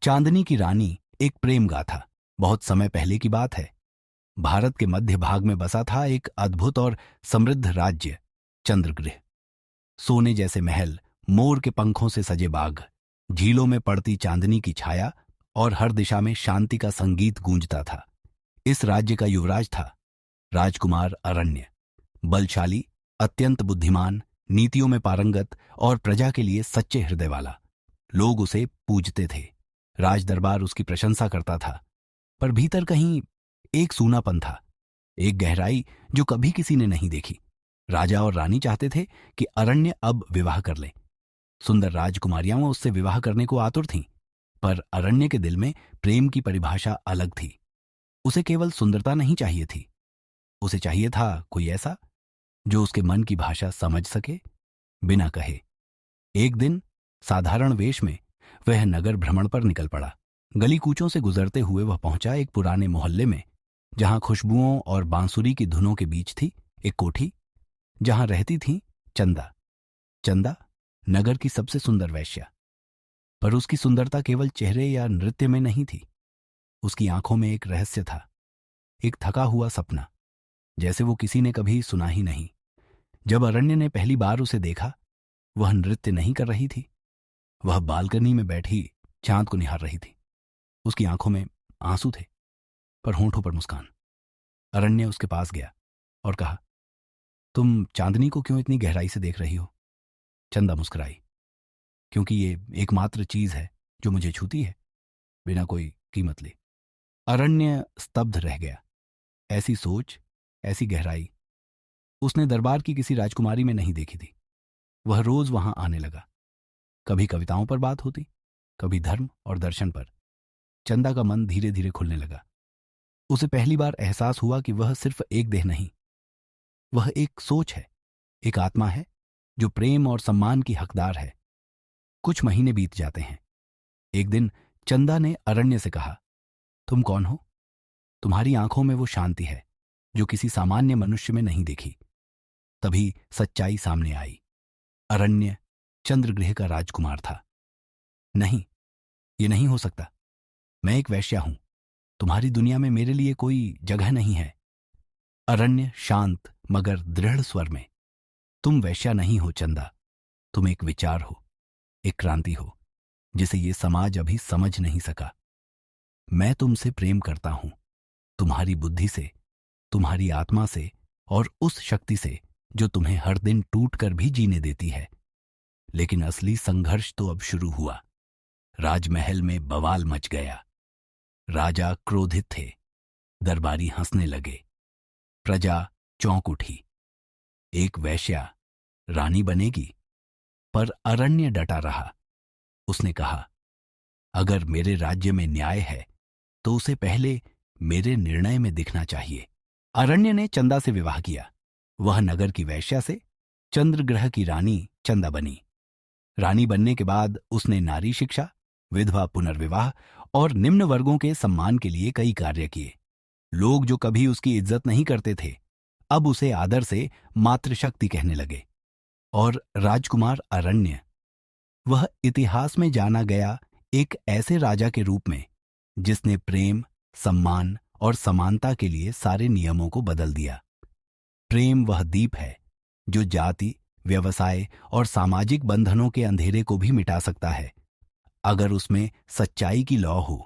चांदनी की रानी एक प्रेम गाथा। बहुत समय पहले की बात है। भारत के मध्य भाग में बसा था एक अद्भुत और समृद्ध राज्य, चंद्रगृह। सोने जैसे महल, मोर के पंखों से सजे बाग, झीलों में पड़ती चांदनी की छाया और हर दिशा में शांति का संगीत गूंजता था। इस राज्य का युवराज था राजकुमार अरण्य। बलशाली, अत्यंत बुद्धिमान, नीतियों में पारंगत और प्रजा के लिए सच्चे हृदय वाला। लोग उसे पूजते थे। राज दरबार उसकी प्रशंसा करता था। पर भीतर कहीं एक सूनापन था, एक गहराई जो कभी किसी ने नहीं देखी। राजा और रानी चाहते थे कि अरण्य अब विवाह कर ले। सुंदर राजकुमारियां उससे विवाह करने को आतुर थीं, पर अरण्य के दिल में प्रेम की परिभाषा अलग थी। उसे केवल सुंदरता नहीं चाहिए थी, उसे चाहिए था कोई ऐसा जो उसके मन की भाषा समझ सके, बिना कहे। एक दिन साधारण वेश में वह नगर भ्रमण पर निकल पड़ा। गली कूचों से गुजरते हुए वह पहुंचा एक पुराने मोहल्ले में, जहां खुशबुओं और बांसुरी की धुनों के बीच थी एक कोठी, जहां रहती थी चंदा। चंदा नगर की सबसे सुंदर वेश्या। पर उसकी सुंदरता केवल चेहरे या नृत्य में नहीं थी। उसकी आंखों में एक रहस्य था, एक थका हुआ सपना, जैसे वो किसी ने कभी सुना ही नहीं। जब अरण्य ने पहली बार उसे देखा, वह नृत्य नहीं कर रही थी। वह बालकनी में बैठी चांद को निहार रही थी। उसकी आंखों में आंसू थे, पर होंठों पर मुस्कान। अरण्य उसके पास गया और कहा, तुम चांदनी को क्यों इतनी गहराई से देख रही हो? चंदा मुस्कुराई, क्योंकि ये एकमात्र चीज है जो मुझे छूती है, बिना कोई कीमत ले। अरण्य स्तब्ध रह गया। ऐसी सोच, ऐसी गहराई उसने दरबार की किसी राजकुमारी में नहीं देखी थी। वह रोज वहां आने लगा। कभी कविताओं पर बात होती, कभी धर्म और दर्शन पर। चंदा का मन धीरे धीरे खुलने लगा। उसे पहली बार एहसास हुआ कि वह सिर्फ एक देह नहीं, वह एक सोच है, एक आत्मा है जो प्रेम और सम्मान की हकदार है। कुछ महीने बीत जाते हैं। एक दिन चंदा ने अरण्य से कहा, तुम कौन हो? तुम्हारी आंखों में वो शांति है जो किसी सामान्य मनुष्य में नहीं देखी। तभी सच्चाई सामने आई। अरण्य चंद्रगृह का राजकुमार था। नहीं, ये नहीं हो सकता। मैं एक वैश्या हूं। तुम्हारी दुनिया में मेरे लिए कोई जगह नहीं है। अरण्य शांत मगर दृढ़ स्वर में, तुम वैश्या नहीं हो चंदा, तुम एक विचार हो, एक क्रांति हो, जिसे ये समाज अभी समझ नहीं सका। मैं तुमसे प्रेम करता हूं, तुम्हारी बुद्धि से, तुम्हारी आत्मा से और उस शक्ति से जो तुम्हें हर दिन टूट कर भी जीने देती है। लेकिन असली संघर्ष तो अब शुरू हुआ। राजमहल में बवाल मच गया। राजा क्रोधित थे, दरबारी हंसने लगे, प्रजा चौंक उठी। एक वैश्या रानी बनेगी? पर अरण्य डटा रहा। उसने कहा, अगर मेरे राज्य में न्याय है तो उसे पहले मेरे निर्णय में दिखना चाहिए। अरण्य ने चंदा से विवाह किया। वह नगर की वैश्या से चंद्रग्रह की रानी चंदा बनी। रानी बनने के बाद उसने नारी शिक्षा, विधवा पुनर्विवाह और निम्न वर्गों के सम्मान के लिए कई कार्य किए। लोग जो कभी उसकी इज्जत नहीं करते थे, अब उसे आदर से मातृशक्ति कहने लगे। और राजकुमार अरण्य, वह इतिहास में जाना गया एक ऐसे राजा के रूप में जिसने प्रेम, सम्मान और समानता के लिए सारे नियमों को बदल दिया। प्रेम वह दीप है जो जाति, व्यवसाय और सामाजिक बंधनों के अंधेरे को भी मिटा सकता है, अगर उसमें सच्चाई की लौ हो।